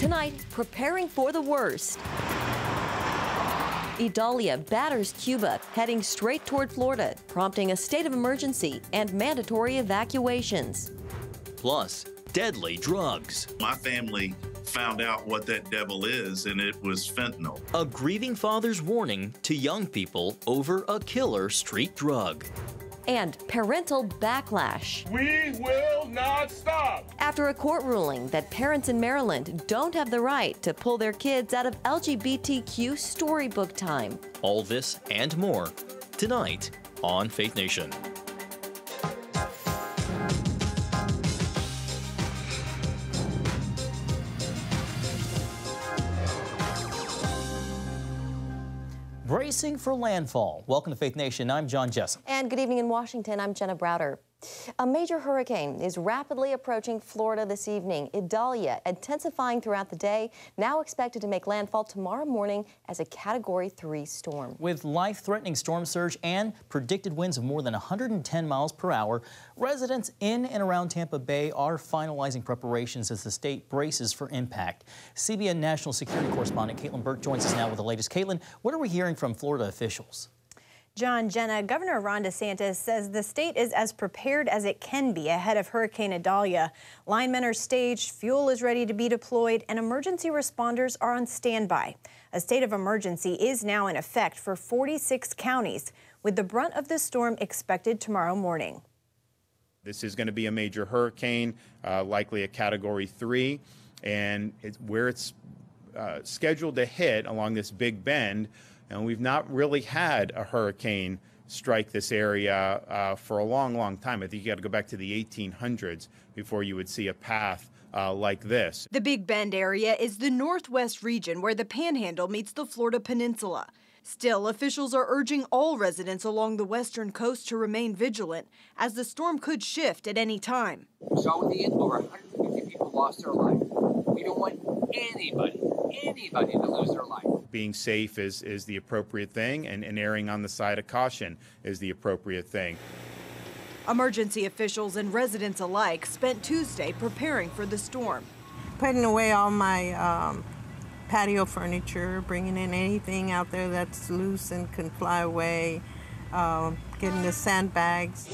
Tonight, preparing for the worst. Idalia batters Cuba, heading straight toward Florida, prompting a state of emergency and mandatory evacuations. Plus, deadly drugs. My family found out what that devil is, and it was fentanyl. A grieving father's warning to young people over a killer street drug. And parental backlash. We will not stop! After a court ruling that parents in Maryland don't have the right to pull their kids out of LGBTQ storybook time. All this and more tonight on Faith Nation. Bracing for landfall. Welcome to Faith Nation. I'm John Jessup. And good evening in Washington. I'm Jenna Browder. A major hurricane is rapidly approaching Florida this evening. Idalia, intensifying throughout the day, now expected to make landfall tomorrow morning as a Category 3 storm. With life-threatening storm surge and predicted winds of more than 110 miles per hour, residents in and around Tampa Bay are finalizing preparations as the state braces for impact. CBN national security correspondent Caitlin Burke joins us now with the latest. Caitlin, what are we hearing from Florida officials? John, Jenna, Governor Ron DeSantis says the state is as prepared as it can be ahead of Hurricane Idalia. Linemen are staged, fuel is ready to be deployed, and emergency responders are on standby. A state of emergency is now in effect for 46 counties, with the brunt of the storm expected tomorrow morning. This is going to be a major hurricane, likely a Category 3, and where it's scheduled to hit along this big bend. And we've not really had a hurricane strike this area for a long, long time. I think you got to go back to the 1800s before you would see a path like this. The Big Bend area is the northwest region where the Panhandle meets the Florida Peninsula. Still, officials are urging all residents along the western coast to remain vigilant, as the storm could shift at any time. We saw with the end, over 150 people lost their life. We don't want anybody to lose their life. Being safe is the appropriate thing, and erring on the side of caution is the appropriate thing. Emergency officials and residents alike spent Tuesday preparing for the storm. Putting away all my patio furniture, bringing in anything out there that's loose and can fly away, getting the sandbags.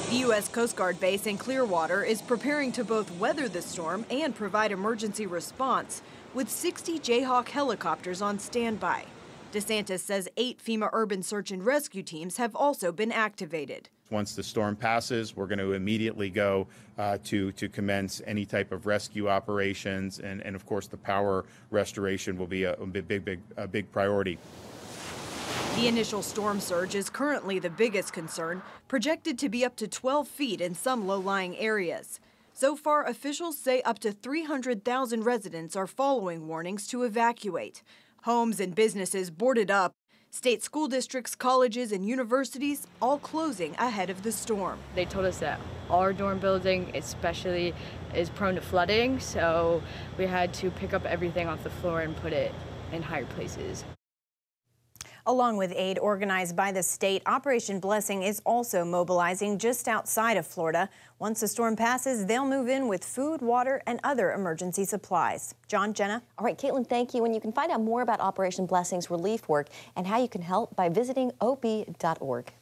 The U.S. Coast Guard base in Clearwater is preparing to both weather the storm and provide emergency response, with 60 Jayhawk helicopters on standby. DeSantis says 8 FEMA urban search and rescue teams have also been activated. Once the storm passes, we're going to immediately go to commence any type of rescue operations, and of course the power restoration will be a big priority. The initial storm surge is currently the biggest concern, projected to be up to 12 feet in some low-lying areas. So far, officials say up to 300,000 residents are following warnings to evacuate. Homes and businesses boarded up. State school districts, colleges, and universities all closing ahead of the storm. They told us that our dorm building especially is prone to flooding, so we had to pick up everything off the floor and put it in higher places. Along with aid organized by the state, Operation Blessing is also mobilizing just outside of Florida. Once the storm passes, they'll move in with food, water, and other emergency supplies. John, Jenna? All right, Caitlin, thank you. And you can find out more about Operation Blessing's relief work and how you can help by visiting op.org.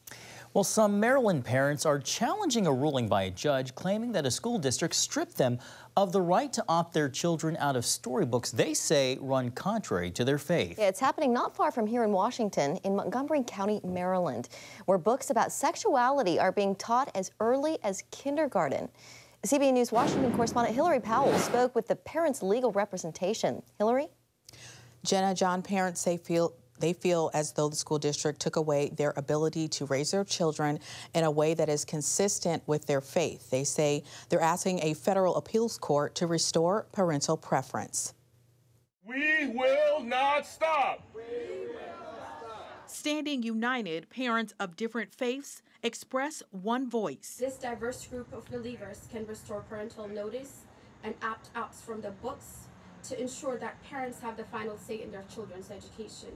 Well, some Maryland parents are challenging a ruling by a judge claiming that a school district stripped them of the right to opt their children out of storybooks they say run contrary to their faith. Yeah, it's happening not far from here in Washington, in Montgomery County, Maryland, where books about sexuality are being taught as early as kindergarten. CBN News Washington correspondent Hillary Powell spoke with the parents' legal representation. Hillary? Jenna, John, parents say they feel as though the school district took away their ability to raise their children in a way that is consistent with their faith. They say they're asking a federal appeals court to restore parental preference. We will not stop. Standing united, parents of different faiths express one voice. This diverse group of believers can restore parental notice and opt-outs from the books to ensure that parents have the final say in their children's education.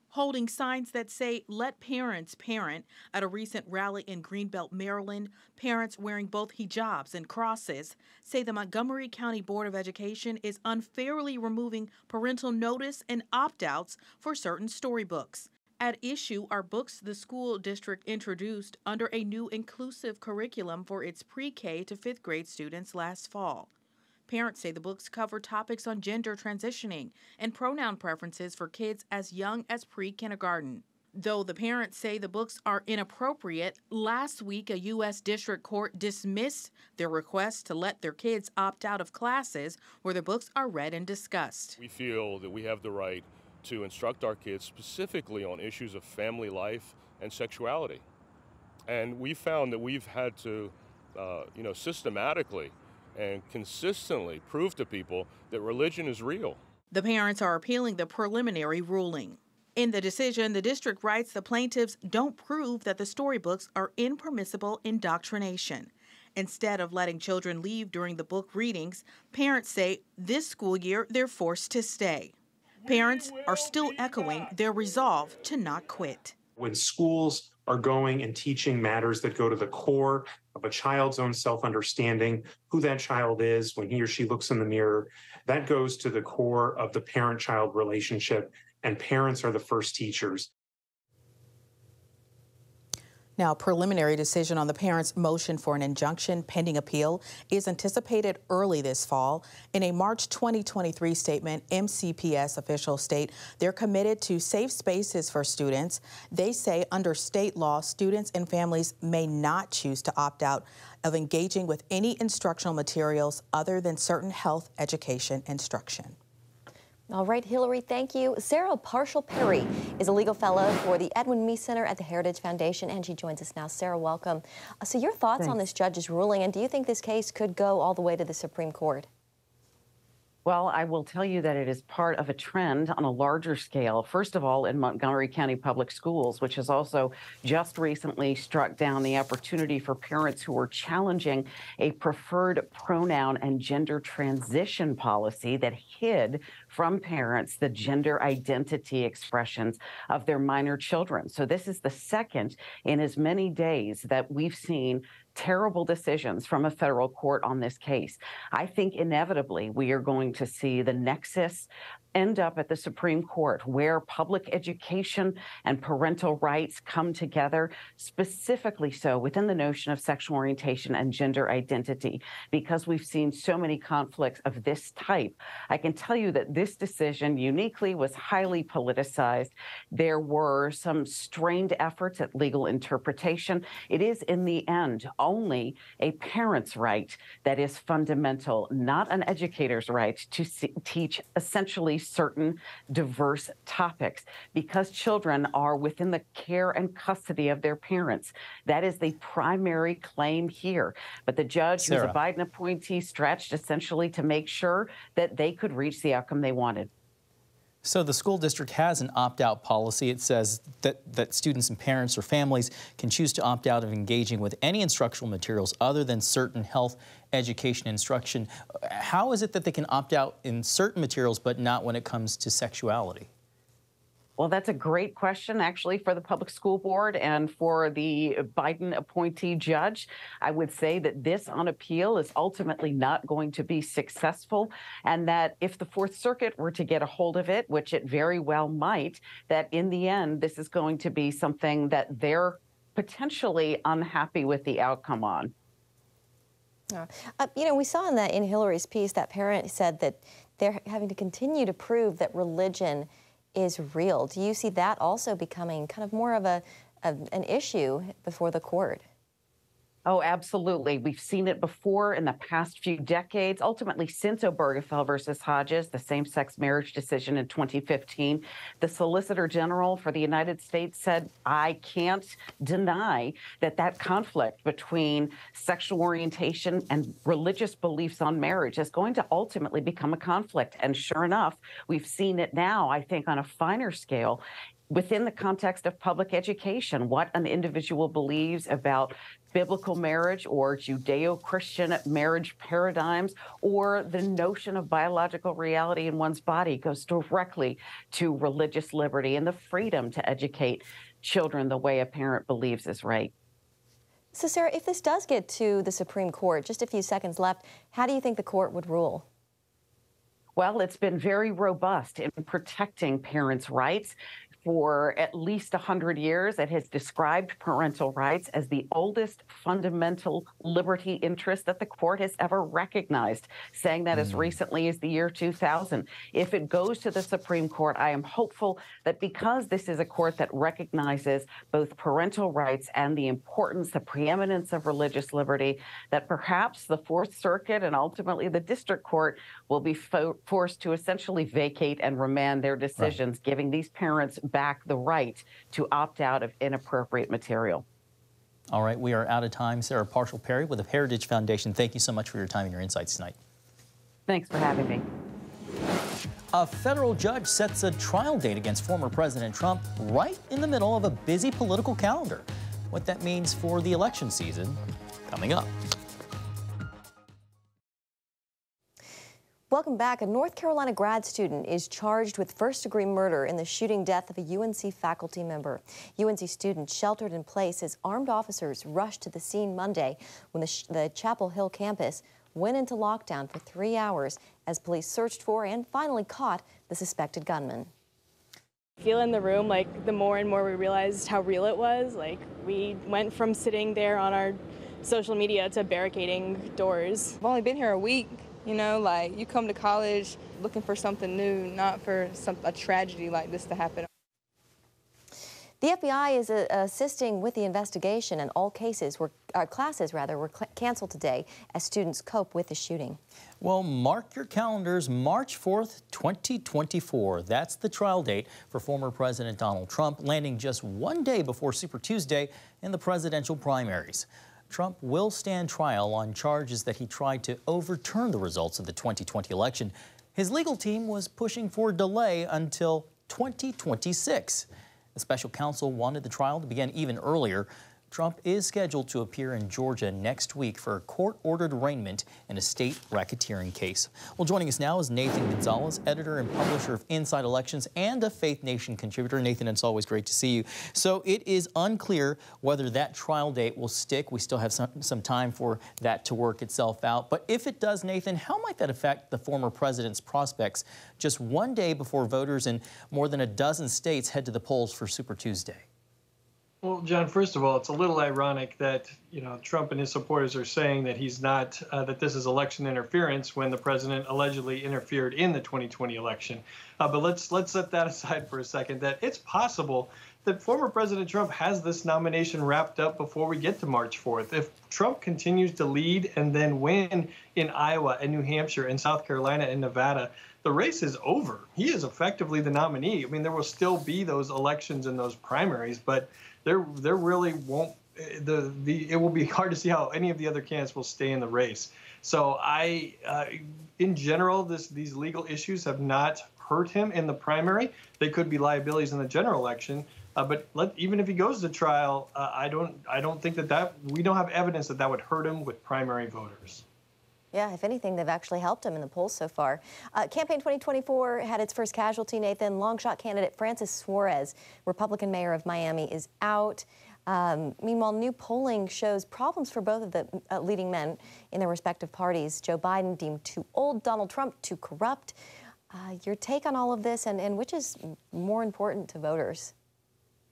holding signs that say, "Let parents parent." At a recent rally in Greenbelt, Maryland, parents wearing both hijabs and crosses say the Montgomery County Board of Education is unfairly removing parental notice and opt-outs for certain storybooks. At issue are books the school district introduced under a new inclusive curriculum for its pre-K to 5th grade students last fall. Parents say the books cover topics on gender transitioning and pronoun preferences for kids as young as pre-kindergarten. Though the parents say the books are inappropriate, last week a U.S. District Court dismissed their request to let their kids opt out of classes where the books are read and discussed. We feel that we have the right to instruct our kids specifically on issues of family life and sexuality. And we found that we've had to, systematically and consistently prove to people that religion is real. The parents are appealing the preliminary ruling. In the decision, the district writes the plaintiffs don't prove that the storybooks are impermissible indoctrination. Instead of letting children leave during the book readings, parents say this school year they're forced to stay. Parents are still echoing their resolve to not quit. When schools are going and teaching matters that go to the core of a child's own self-understanding, who that child is when he or she looks in the mirror, that goes to the core of the parent-child relationship, and parents are the first teachers. Now, a preliminary decision on the parents' motion for an injunction pending appeal is anticipated early this fall. In a March 2023 statement, MCPS officials state they're committed to safe spaces for students. They say under state law, students and families may not choose to opt out of engaging with any instructional materials other than certain health education instruction. All right, Hillary, thank you. Sarah Parshall-Perry is a legal fellow for the Edwin Mee Center at the Heritage Foundation, and she joins us now. Sarah, welcome. So your thoughts on this judge's ruling, and do you think this case could go all the way to the Supreme Court? Well, I will tell you that it is part of a trend on a larger scale. First of all, in Montgomery County Public Schools, which has also just recently struck down the opportunity for parents who were challenging a preferred pronoun and gender transition policy that hid from parents the gender identity expressions of their minor children. So this is the second in as many days that we've seen terrible decisions from a federal court on this case. I think inevitably we are going to see the nexus end up at the Supreme Court, where public education and parental rights come together, specifically so within the notion of sexual orientation and gender identity, because we've seen so many conflicts of this type. I can tell you that this decision uniquely was highly politicized. There were some strained efforts at legal interpretation. It is, in the end, only a parent's right that is fundamental, not an educator's right to teach essentially certain diverse topics, because children are within the care and custody of their parents. That is the primary claim here. But the judge, who's a Biden appointee, stretched essentially to make sure that they could reach the outcome they wanted. So the school district has an opt-out policy. It says that students and parents or families can choose to opt out of engaging with any instructional materials other than certain health education instruction. How is it that they can opt out in certain materials but not when it comes to sexuality? Well, that's a great question, actually, for the public school board and for the Biden appointee judge. I would say that this on appeal is ultimately not going to be successful, and that if the Fourth Circuit were to get a hold of it, which it very well might, that in the end, this is going to be something that they're potentially unhappy with the outcome on. We saw in Hillary's piece that parent said that they're having to continue to prove that religion is real. Do you see that also becoming kind of more of an issue before the court? Oh, absolutely. We've seen it before in the past few decades, ultimately since Obergefell versus Hodges, the same-sex marriage decision in 2015. The Solicitor General for the United States said, I can't deny that conflict between sexual orientation and religious beliefs on marriage is going to ultimately become a conflict. And sure enough, we've seen it now, I think, on a finer scale within the context of public education, what an individual believes about biblical marriage or Judeo-Christian marriage paradigms, or the notion of biological reality in one's body goes directly to religious liberty and the freedom to educate children the way a parent believes is right. So, Sarah, if this does get to the Supreme Court, just a few seconds left, how do you think the court would rule? Well, it's been very robust in protecting parents' rights. For at least 100 years, it has described parental rights as the oldest fundamental liberty interest that the court has ever recognized, saying that as recently as the year 2000. If it goes to the Supreme Court, I am hopeful that because this is a court that recognizes both parental rights and the importance, the preeminence of religious liberty, that perhaps the Fourth Circuit and ultimately the district court will be forced to essentially vacate and remand their decisions, giving these parents back the right to opt out of inappropriate material. All right, we are out of time. Sarah Parshall-Perry with the Heritage Foundation, thank you so much for your time and your insights tonight. Thanks for having me. A federal judge sets a trial date against former President Trump right in the middle of a busy political calendar. What that means for the election season, coming up. Welcome back. A North Carolina grad student is charged with first-degree murder in the shooting death of a UNC faculty member. UNC students sheltered in place as armed officers rushed to the scene Monday when the Chapel Hill campus went into lockdown for 3 hours as police searched for and finally caught the suspected gunman. Feel in the room, like the more and more we realized how real it was, like we went from sitting there on our social media to barricading doors. I've only been here a week. You know, like you come to college looking for something new, not for a tragedy like this to happen. The FBI is assisting with the investigation, and all classes were canceled today as students cope with the shooting. Well, mark your calendars, March 4th, 2024. That's the trial date for former President Donald Trump, landing just one day before Super Tuesday in the presidential primaries. Trump will stand trial on charges that he tried to overturn the results of the 2020 election. His legal team was pushing for delay until 2026. The special counsel wanted the trial to begin even earlier. Trump is scheduled to appear in Georgia next week for a court-ordered arraignment in a state racketeering case. Well, joining us now is Nathan Gonzalez, editor and publisher of Inside Elections and a Faith Nation contributor. Nathan, it's always great to see you. So it is unclear whether that trial date will stick. We still have some time for that to work itself out. But if it does, Nathan, how might that affect the former president's prospects just one day before voters in more than a dozen states head to the polls for Super Tuesday? Well, John, first of all, it's a little ironic that, Trump and his supporters are saying that he's not, that this is election interference when the president allegedly interfered in the 2020 election. But let's set that aside for a second, that it's possible that former President Trump has this nomination wrapped up before we get to March 4th. If Trump continues to lead and then win in Iowa and New Hampshire and South Carolina and Nevada, the race is over. He is effectively the nominee. I mean, there will still be those elections and those primaries, but there really won't, it will be hard to see how any of the other candidates will stay in the race. So in general, these legal issues have not hurt him in the primary. They could be liabilities in the general election. But even if he goes to trial, I don't think that we don't have evidence that would hurt him with primary voters. Yeah, if anything, they've actually helped him in the polls so far. Campaign 2024 had its first casualty, Nathan. Longshot candidate Francis Suarez, Republican mayor of Miami, is out. Meanwhile, new polling shows problems for both of the leading men in their respective parties. Joe Biden deemed too old, Donald Trump too corrupt. Your take on all of this, and which is more important to voters?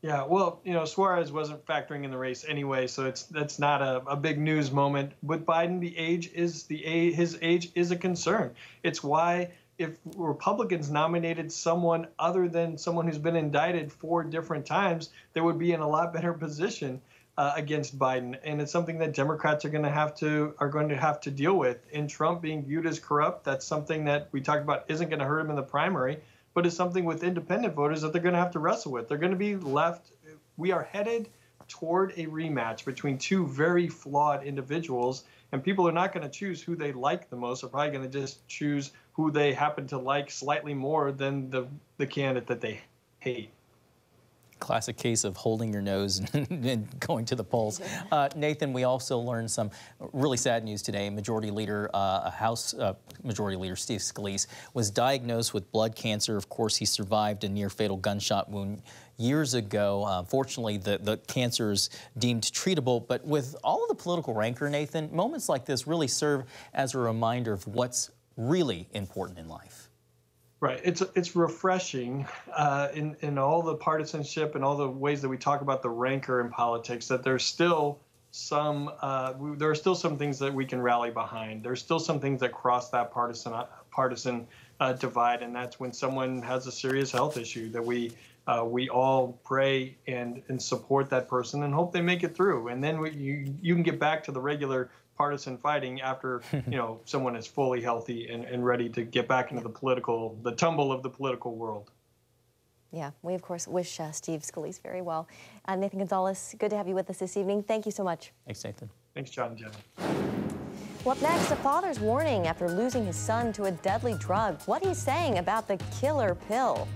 Yeah, well, Suarez wasn't factoring in the race anyway, so that's not a big news moment. With Biden, his age is a concern. It's why if Republicans nominated someone other than someone who's been indicted 4 different times, they would be in a lot better position against Biden, and it's something that Democrats are going to have to deal with. In Trump being viewed as corrupt, that's something that we talked about isn't going to hurt him in the primary, but is something with independent voters that they're going to have to wrestle with. They're going to be left. We are headed toward a rematch between 2 very flawed individuals, and people are not going to choose who they like the most. They're probably going to just choose who they happen to like slightly more than the candidate that they hate. Classic case of holding your nose and going to the polls. Nathan, we also learned some really sad news today. Majority Leader, Majority Leader Steve Scalise was diagnosed with blood cancer. Of course, he survived a near-fatal gunshot wound years ago. Fortunately, the cancer is deemed treatable. But with all of the political rancor, Nathan, moments like this really serve as a reminder of what's really important in life. Right. It's refreshing in all the partisanship and all the ways that we talk about the rancor in politics, that there's still some there are still some things that we can rally behind. There's still some things that cross that partisan divide, and that's when someone has a serious health issue that we all pray and support that person and hope they make it through. And then you can get back to the regular partisan fighting after someone is fully healthy and ready to get back into the tumble of the political world. Yeah, we of course wish Steve Scalise very well. Nathan Gonzalez, good to have you with us this evening. Thank you so much. Thanks, Nathan. Thanks, John and Jenna. Well, up next, a father's warning after losing his son to a deadly drug. What he's saying about the killer pill.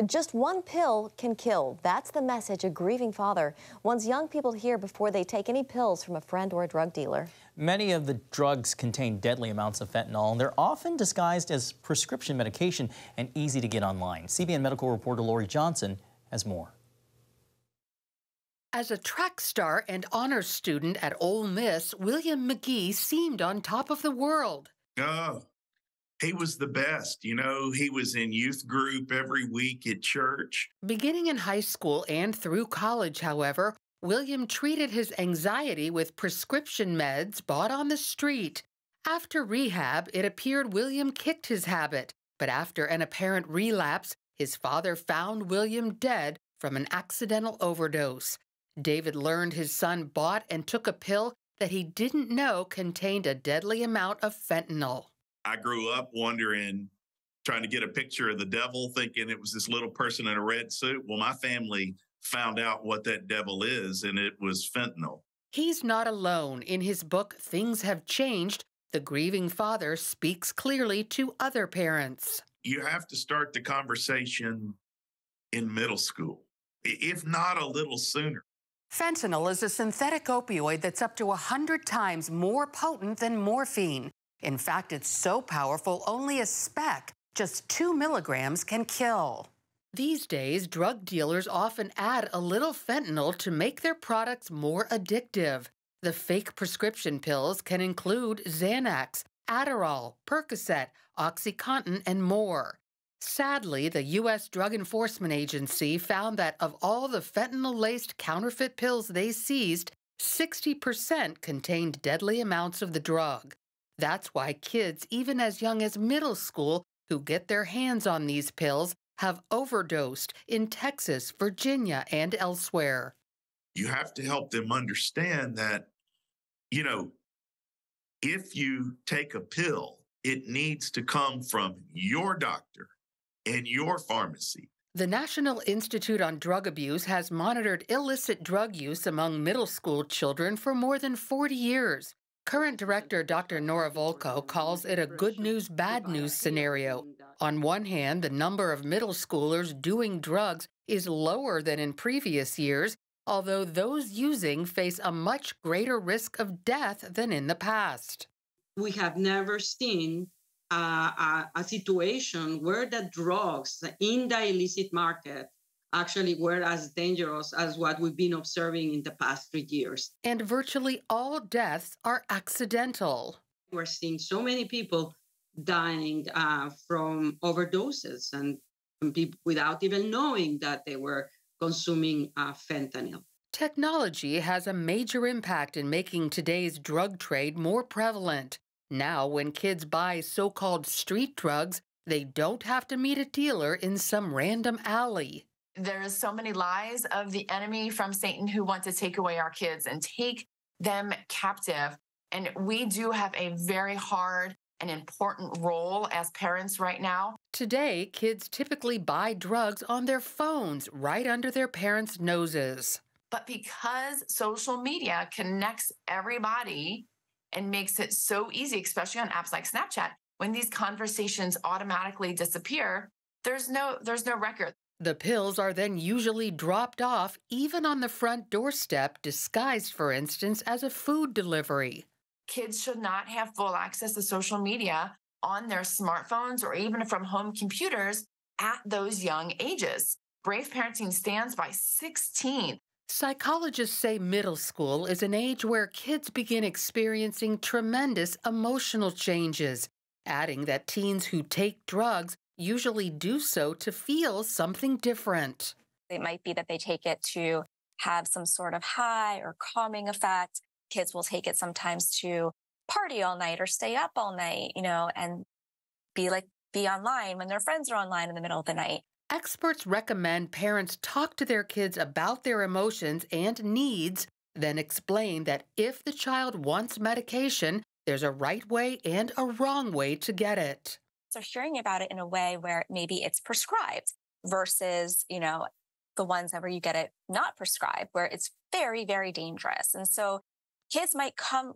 Just one pill can kill. That's the message a grieving father wants young people to hear before they take any pills from a friend or a drug dealer. Many of the drugs contain deadly amounts of fentanyl, and they're often disguised as prescription medication and easy to get online. CBN medical reporter Lori Johnson has more. As a track star and honors student at Ole Miss, William McGee seemed on top of the world. Oh, he was the best. You know, he was in youth group every week at church. Beginning in high school and through college, however, William treated his anxiety with prescription meds bought on the street. After rehab, it appeared William kicked his habit, but after an apparent relapse, his father found William dead from an accidental overdose. David learned his son bought and took a pill that he didn't know contained a deadly amount of fentanyl. I grew up wondering, trying to get a picture of the devil, thinking it was this little person in a red suit. Well, my family found out what that devil is, and it was fentanyl. He's not alone. In his book, Things Have Changed, the grieving father speaks clearly to other parents. You have to start the conversation in middle school, if not a little sooner. Fentanyl is a synthetic opioid that's up to 100 times more potent than morphine. In fact, it's so powerful, only a speck, just 2 milligrams, can kill. These days, drug dealers often add a little fentanyl to make their products more addictive. The fake prescription pills can include Xanax, Adderall, Percocet, OxyContin, and more. Sadly, the U.S. Drug Enforcement Agency found that of all the fentanyl-laced counterfeit pills they seized, 60% contained deadly amounts of the drug. That's why kids, even as young as middle school, who get their hands on these pills have overdosed in Texas, Virginia, and elsewhere. You have to help them understand that, you know, if you take a pill, it needs to come from your doctor and your pharmacy. The National Institute on Drug Abuse has monitored illicit drug use among middle school children for more than 40 years. Current director Dr. Nora Volko calls it a good news, bad news scenario. On one hand, the number of middle schoolers doing drugs is lower than in previous years, although those using face a much greater risk of death than in the past. We have never seen a situation where the drugs in the illicit market actually were as dangerous as what we've been observing in the past 3 years. And virtually all deaths are accidental. We're seeing so many people dying from overdoses and people without even knowing that they were consuming fentanyl. Technology has a major impact in making today's drug trade more prevalent. Now, when kids buy so-called street drugs, they don't have to meet a dealer in some random alley. There's so many lies of the enemy from Satan who want to take away our kids and take them captive. And we do have a very hard and important role as parents right now. Today, kids typically buy drugs on their phones right under their parents' noses. But because social media connects everybody and makes it so easy, especially on apps like Snapchat, when these conversations automatically disappear, There's no record. The pills are then usually dropped off, even on the front doorstep, disguised, for instance, as a food delivery. Kids should not have full access to social media on their smartphones or even from home computers at those young ages. Brave Parenting stands by 16. Psychologists say middle school is an age where kids begin experiencing tremendous emotional changes, adding that teens who take drugs usually do so to feel something different. It might be that they take it to have some sort of high or calming effect. Kids will take it sometimes to party all night or stay up all night, and be online when their friends are online in the middle of the night. Experts recommend parents talk to their kids about their emotions and needs, then explain that if the child wants medication, there's a right way and a wrong way to get it. So hearing about it in a way where maybe it's prescribed versus, the ones where you get it not prescribed, where it's very, very dangerous. And so kids might come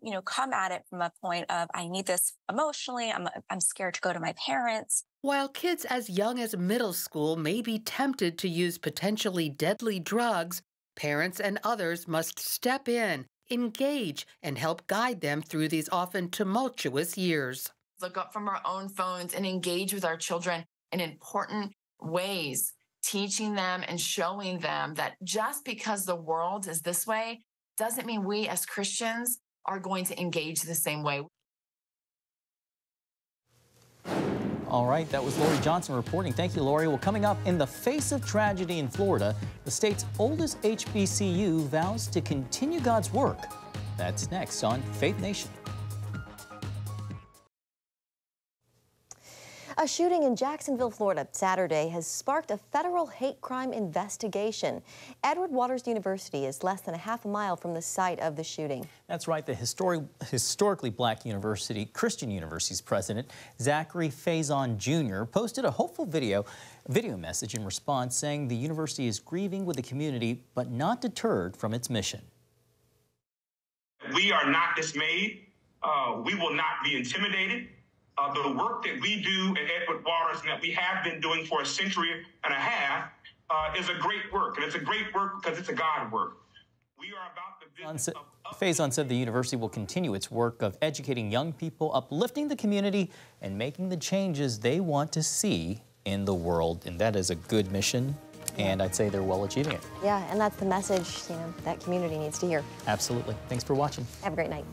at it from a point of, I need this emotionally. I'm scared to go to my parents. While kids as young as middle school may be tempted to use potentially deadly drugs, parents and others must step in, engage, and help guide them through these often tumultuous years. Look up from our own phones and engage with our children in important ways, teaching them and showing them that just because the world is this way doesn't mean we as Christians are going to engage the same way. All right, that was Lori Johnson reporting. Thank you, Lori. Well, coming up, in the face of tragedy in Florida, the state's oldest HBCU vows to continue God's work. That's next on Faith Nation. A shooting in Jacksonville, Florida, Saturday has sparked a federal hate crime investigation. Edward Waters University is less than a half a mile from the site of the shooting. That's right. The historically black university, Christian University's president, Zachary Faison Jr., posted a hopeful video message in response, saying the university is grieving with the community, but not deterred from its mission. We are not dismayed. We will not be intimidated. The work that we do at Edward Waters and that we have been doing for a century and a half is a great work. And it's a great work because it's a God work. We are about the business of... Faison said the university will continue its work of educating young people, uplifting the community, and making the changes they want to see in the world. And that is a good mission, and I'd say they're well achieving it. Yeah, and that's the message, that community needs to hear. Absolutely. Thanks for watching. Have a great night.